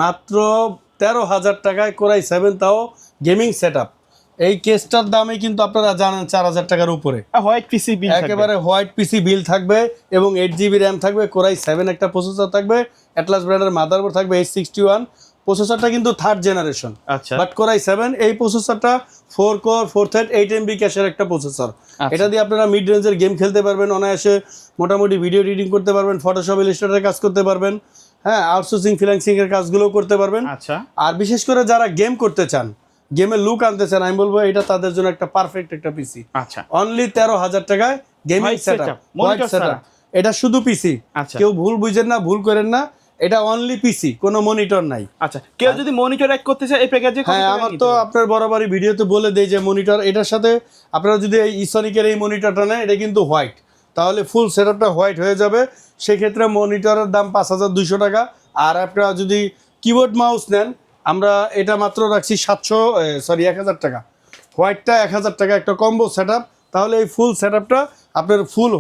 মাত্র 13,000 টাকায় কোরাই 7, তাও গেমিং সেটআপ। এই কেসটার দামে কিন্তু আপনারা জানেন 4,000 টাকার উপরে। হোয়াইট পিসি বিল একেবারে হোয়াইট পিসি বিল থাকবে এবং 8GB র্যাম থাকবে, কোরাই 7 একটা প্রসেসর থাকবে, অ্যাটলাস ব্র্যান্ডের মাদারবোর্ড থাকবে H61। প্রসেসরটা কিন্তু 3rd জেনারেশন, আচ্ছা। বাট কোরাই 7 এই প্রসেসরটা 4 কোর 4 থ্রেড 8MB ক্যাশের একটা প্রসেসর। এটা দিয়ে আপনারা মিড রেঞ্জের গেম খেলতে পারবেন, অনায়াসে মোটামুটি ভিডিও এডিটিং করতে পারবেন, ফটোশপ ইলাস্ট্রেটরের কাজ করতে পারবেন, হ্যাঁ আউটসোর্সিং ফ্রিল্যান্সিং এর কাজগুলোও করতে পারবেন। আচ্ছা। আর বিশেষ করে যারা গেম করতে চান, গেমের লুক আনতে চান, আমি বলবো এটা তাদের জন্য একটা পারফেক্ট একটা পিসি। আচ্ছা, অনলি 13,000 টাকায় গেমিং সেটআপ, মনিটর সেটআপ। এটা শুধু পিসি। আচ্ছা, কেউ ভুল বুঝেন না, ভুল করেন না, এটা অনলি পিসি, কোনো মনিটর নাই। আচ্ছা, কেউ যদি মনিটর এক করতে চায় এই প্যাকেজে হ্যাঁ, আমার তো আপনার বরাবরই ভিডিওতে বলে দেই যে মনিটর, এটার সাথে আপনারা যদি এই ইসনিকের এই মনিটরটা নেন, এটা কিন্তু হোয়াইট, তাহলে ফুল সেটআপটা হোয়াইট হয়ে যাবে। সেক্ষেত্রে মনিটরের দাম 5,200 টাকা। আর আপনারা যদি কিবোর্ড মাউস নেন, আমরা এটা মাত্র রাখছি 1,000 টাকা। হোয়াইটটা 1,000 টাকা একটা কম্বো সেটআপ, তাহলে এই ফুল সেটআপটা আপনার ফুল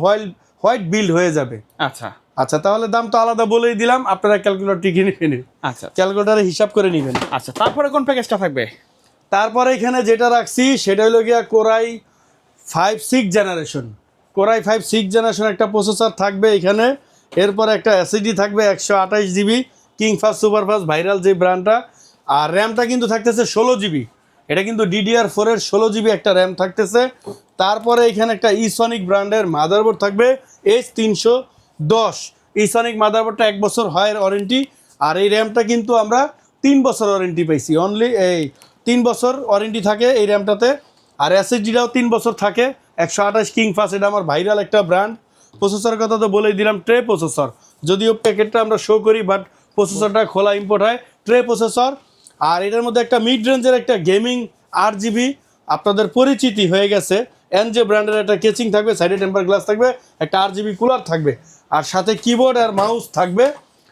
হোয়াইট বিল্ড হয়ে যাবে। আচ্ছা আচ্ছা, তাহলে দাম তো আলাদা বলেই দিলাম, আপনারা ক্যালকুলেটর টিকে নেবেন। আচ্ছা, ক্যালকুলেটরে হিসাব করে নেবেন। আচ্ছা, তারপরে কোন প্যাকেজটা থাকবে? তারপরে এখানে যেটা রাখছি সেটা হলো গিয়া কোরাই 5 6 জেনারেশন। কোরাই 5 6 জেনারেশন একটা প্রসেসর থাকবে এখানে। এরপরে একটা এসএসডি থাকবে 128GB, কিংফাস্ট সুপারফাস্ট ভাইরাল যে ব্র্যান্ডটা। আর র্যামটা কিন্তু থাকতেছে 16GB, এটা কিন্তু DDR4 এর 16GB একটা র্যাম থাকতেছে। তারপরে এখানে একটা ইসনিক ব্র্যান্ডের মাদারবোর্ড থাকবে H310। ইসনিক মাদারবোর্ডটা 1 বছর হয় ওয়ারেন্টি, আর এই র্যামটা কিন্তু আমরা 3 বছর ওয়ারেন্টি পাইছি। অনলি এই 3 বছর ওয়ারেন্টি থাকে এই র্যামটাতে। আর এসএসডিটাও 3 বছর থাকে। 128 কিংফাস্ট, এটা আমার ভাইরাল একটা ব্র্যান্ড। প্রসেসরের কথা তো বলেই দিলাম, ট্রে প্রসেসর, যদিও প্যাকেটটা আমরা শো করি, বাট প্রসেসরটা খোলা ইম্পোর্ট হয়, ট্রে প্রসেসর। আর এটার মধ্যে একটা মিড রেঞ্জের একটা গেমিং 8GB আপনাদের পরিচিতি হয়ে গেছে, এনজে ব্র্যান্ডের একটা কেচিং থাকবে, সাইডে টেম্পার গ্লাস থাকবে, একটা 8GB কুলার থাকবে, আর সাথে কিবোর্ড আর মাউস থাকবে।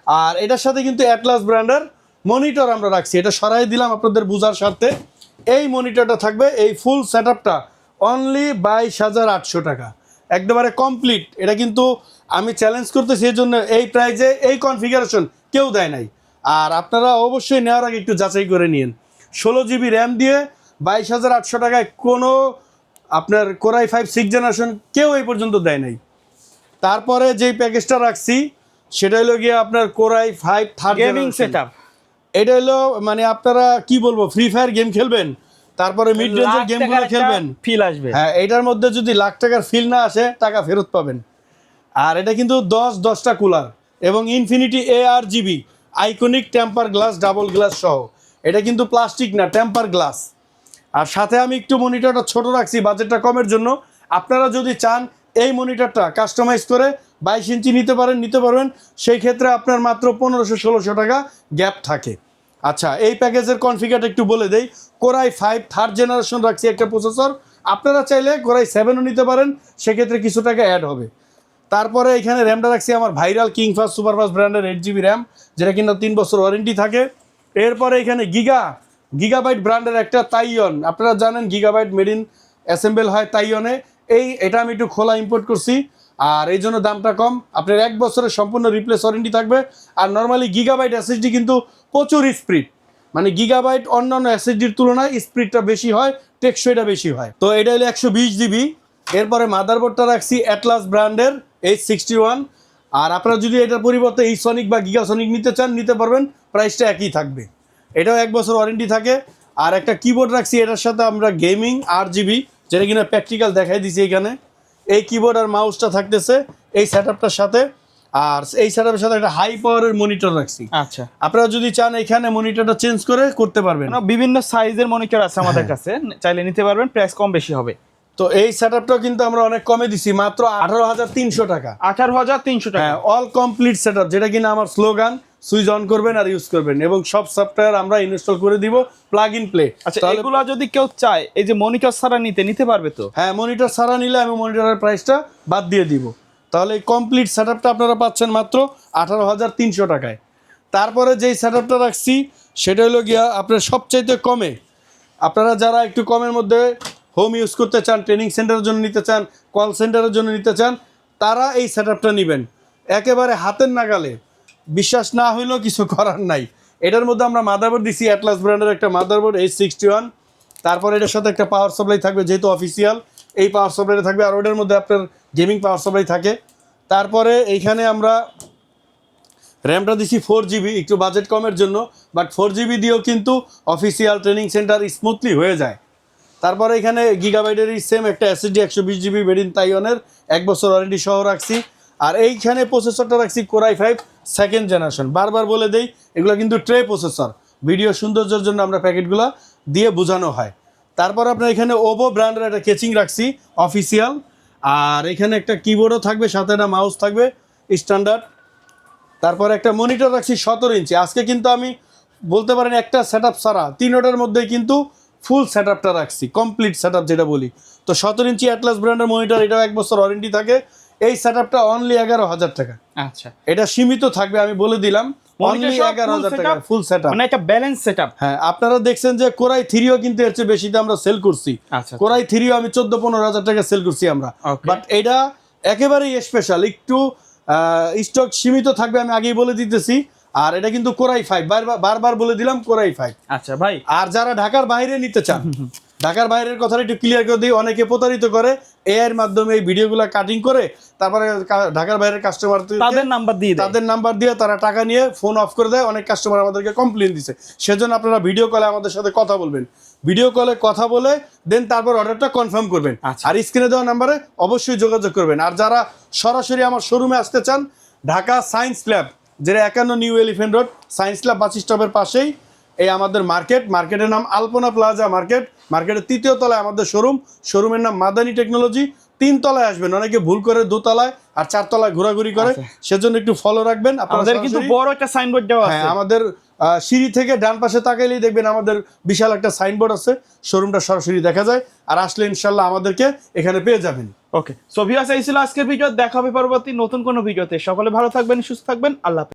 আর এটার সাথে কিন্তু অ্যাটলাস ব্র্যান্ডের মনিটর আমরা রাখছি, এটা সরাই দিলাম আপনাদের বোঝার স্বার্থে। এই মনিটরটা থাকবে, এই ফুল সেটআপটা অনলি 22,800 টাকা, একবারে কমপ্লিট। এটা কিন্তু আমি চ্যালেঞ্জ করতেছি, এই জন্য এই প্রাইজে এই কনফিগারেশন কেউ দেয় নাই। আর আপনারা অবশ্যই নেওয়ার আগে একটু যাচাই করে নিন। 16GB র্যাম দিয়ে 22,800 টাকায় কোনো আপনার কোরাই 5 6 জেনারেশন কেউ এই পর্যন্ত দেয় নাই। তারপরে যেই প্যাকেজটা রাখছি সেটা হলো গিয়ে আপনার কোরাই 5 3rd গেমিং সেটআপ। এটা হলো মানে আপনারা কি বলবো, ফ্রি ফায়ার গেম খেলবেন, তারপরে মিড রেঞ্জের গেমগুলো খেলবেন, ফিল আসবে। হ্যাঁ, এটার মধ্যে যদি লাখ টাকার ফিল না আসে, টাকা ফেরত পাবেন। আর এটা কিন্তু 10টা কুলার এবং infinity ARGB iconic temper glass, double glass সহ। এটা কিন্তু প্লাস্টিক না, টেম্পার গ্লাস। আর সাথে আমি একটু মনিটরটা ছোট রাখছি বাজেটটা কমের জন্য। আপনারা যদি চান এই মনিটরটা কাস্টমাইজ করে 22 ইঞ্চি নিতে পারবেন, সেই ক্ষেত্রে আপনার মাত্র 1500-1600 টাকা গ্যাপ থাকে। আচ্ছা, এই প্যাকেজের কনফিগারটা একটু বলে দেই। কোরাই 5 3rd জেনারেশন রাখছি একটা প্রসেসর, আপনারা চাইলে কোরাই 7ও নিতে পারেন, সেক্ষেত্রে কিছু টাকা অ্যাড হবে। তারপরে এখানে র্যামটা রাখছি আমার ভাইরাল কিংফাস্ট সুপারফাস্ট ব্র্যান্ডের 8GB র্যাম, যেটা কিনা 3 বছর ওয়ারেন্টি থাকে। এরপরে এখানে গিগাবাইট ব্র্যান্ডের একটা তাইওয়ান, আপনারা জানেন গিগাবাইট মেড ইন অ্যাসেম্বল হয় তাইওয়ানে। এটা আমি একটু খোলা ইম্পোর্ট করছি, আর এই জন্য দামটা কম। আপনার 1 বছরের সম্পূর্ণ রিপ্লেস ওয়ারেন্টি থাকবে। আর নর্মালি গিগাবাইট এসএসডি কিন্তু প্রচুর স্পিড, মানে গিগাবাইট অন্যান্য এসএসডির তুলনায় স্পিডটা বেশি হয়, টেকসইটা বেশি হয়। তো এটা হলো 120GB। এরপরে মাদারবোর্ডটা রাখছি অ্যাটলাস ব্র্যান্ডের H61। আর আপনারা যদি এটার পরিবর্তে ইসনিক বা গিগাসনিক নিতে চান, নিতে পারবেন, প্রাইসটা একই থাকবে। এটাও 1 বছর ওয়ারেন্টি থাকে। আর একটা কিবোর্ড রাখছি, এটার সাথে আমরা গেমিং 8GB, যেটা কিনা প্র্যাকটিক্যাল দেখাই দিছি এখানে। এই কিবোর্ড আর মাউসটা থাকতেছে এই সেটআপটার সাথে। আর এই সেটআপের সাথে একটা হাই পাওয়ারের মনিটর রাখছি। আচ্ছা, আপনারা যদি চান এখানে মনিটরটা চেঞ্জ করে করতে পারবেন। বিভিন্ন সাইজের মনিটর আছে আমাদের কাছে, চাইলে নিতে পারবেন, প্রাইস কম বেশি হবে। তো এই সেটআপটাও কিন্তু আমরা অনেক কমে দিছি, মাত্র 18,300 টাকা। 18,300 টাকা। হ্যাঁ, অল কমপ্লিট সেটআপ, যেটা কিনা আমার স্লোগান, সুইচ অন করবেন আর ইউজ করবেন, এবং সব সফটওয়্যার আমরা ইনস্টল করে দিব, প্লাগ ইন প্লে। আচ্ছা, এগুলো যদি কেউ চায় এই যে মনিটর ছাড়া নিতে পারবে তো? হ্যাঁ, মনিটর ছাড়া নিলে আমি মনিটরের প্রাইসটা বাদ দিয়ে দিব। তাহলে এই কমপ্লিট সেটআপটা আপনারা পাচ্ছেন মাত্র 18,300 টাকায়। তারপরে যেই সেটআপটা রাখছি সেটা হলো গিয়া আপনার সবচাইতে কমে, আপনারা যারা একটু কমের মধ্যে হোম ইউজ করতে চান, ট্রেনিং সেন্টারের জন্য নিতে চান, কল সেন্টারের জন্য নিতে চান, তারা এই সেটআপটা নেবেন। একেবারে হাতের নাগালে, বিশ্বাস না হইলেও কিছু করার নাই। এটার মধ্যে আমরা মাদারবোর্ড দিছি অ্যাটলাস ব্র্যান্ডের একটা মাদারবোর্ড H61। তারপর এটার সাথে একটা পাওয়ার সাপ্লাই থাকবে, যেহেতু অফিসিয়াল এই পাওয়ার সাপ্লাইটা থাকবে, আর ওটার মধ্যে আপনার গেমিং পাওয়ার সাপ্লাই থাকে। তারপরে এইখানে আমরা র্যামটা দিছি 4GB, একটু বাজেট কমের জন্য, বাট 4GB দিয়েও কিন্তু অফিসিয়াল ট্রেনিং সেন্টার স্মুথলি হয়ে যায়। তারপরে এখানে গিগাবাইটেরই সেম একটা SSD 120GB মেড ইন তাইওয়ানের 1 বছর ওয়ারেন্টি সহ রাখছি। আর এইখানে প্রসেসরটা রাখছি Core i5 সেকেন্ড জেনারেশন। বারবার বলে দেই এগুলো কিন্তু ট্রে প্রসেসর, ভিডিও সৌন্দর্যের জন্য আমরা প্যাকেটগুলো দিয়ে বোঝানো হয়। তারপর আপনার এখানে ওভো ব্র্যান্ডের একটা কেচিং রাখছি অফিসিয়াল, আর এখানে একটা কিবোর্ডও থাকবে, সাথে একটা মাউস থাকবে স্ট্যান্ডার্ড। তারপরে একটা মনিটর রাখছি 17 ইঞ্চি। আজকে কিন্তু আমি বলতে পারেন একটা সেট আপ ছাড়া তিনোটার মধ্যেই কিন্তু ফুল সেট আপটা রাখছি, কমপ্লিট সেট আপ যেটা বলি। তো 17 ইঞ্চি অ্যাটলাস ব্র্যান্ডের মনিটর, এটাও 1 বছর ওয়ারেন্টি থাকে। এই সেট আপটা অনলি 11,000 টাকা। আচ্ছা, এটা সীমিত থাকবে, আমি বলে দিলাম, অনলি 11,000 টাকা ফুল সেট আপ। মানে একটা ব্যালেন্স সেটআপ। হ্যাঁ, আপনারা দেখছেন যে Core i3ও কিন্তু এর চেয়ে বেশিতে আমরা সেল করছি। আচ্ছা, Core i3ও আমি 14-15,000 টাকা সেল করছি আমরা। Okay. বাট এটা একেবারেই স্পেশাল, একটু স্টক সীমিত থাকবে, আমি আগেই বলে দিতেছি। আর এটা কিন্তু Core i5, বারবার বলে দিলাম Core i5। আচ্ছা ভাই, আর যারা ঢাকার বাইরে নিতে চান, ঢাকার বাইরের কথাটা একটু ক্লিয়ার করে দিই। অনেকে প্রতারিত করে AI এর মাধ্যমে এই ভিডিওগুলো কাটিং করে, তারপরে ঢাকার বাইরের কাস্টমার তাদের নাম্বার দিয়ে দেয়। তাদের নাম্বার দিয়ে তারা টাকা নিয়ে ফোন অফ করে দেয়। অনেক কাস্টমার আমাদেরকে কমপ্লেন দিছে। সেজন্য আপনারা ভিডিও কলে আমাদের সাথে কথা বলবেন, ভিডিও কলে কথা বলে দেন তারপর অর্ডারটা কনফার্ম করবেন। আচ্ছা। আর স্ক্রিনে দেওয়া নাম্বারে অবশ্যই যোগাযোগ করবেন। আর যারা সরাসরি আমার শোরুমে আসতে চান, ঢাকা সায়েন্স ল্যাব, যেটা 51 New Elephant Road, science lab bus স্টপের পাশেই এই আমাদের মার্কেটের নাম আলপনা প্লাজা মার্কেট। মার্কেটের 3য় তলায় আমাদের শোরুমের নাম মাদানী টেকনোলজি। 3 তলায় আসবেন, অনেকে ভুল করে 2 তলায় আর 4 তলায় ঘোরাঘুরি করে, সেজন্য একটু ফলো রাখবেন। আমাদের কিন্তু বড় একটা সাইনবোর্ড দেওয়া আছে। হ্যাঁ, আমাদের সিঁড়ি থেকে ডান পাশে তাকাইলেই দেখবেন আমাদের বিশাল একটা সাইনবোর্ড আছে, শোরুমটা সরাসরি দেখা যায়। আর আসলে ইনশাল্লাহ আমাদেরকে এখানে পেয়ে যাবেন। ওকে, সো ভিউয়ার্স, এই ছিল আজকের ভিডিও। দেখা হবে পরবর্তী নতুন কোনো ভিডিওতে। সকলে ভালো থাকবেন, সুস্থ থাকবেন, আল্লাহ হাফেজ।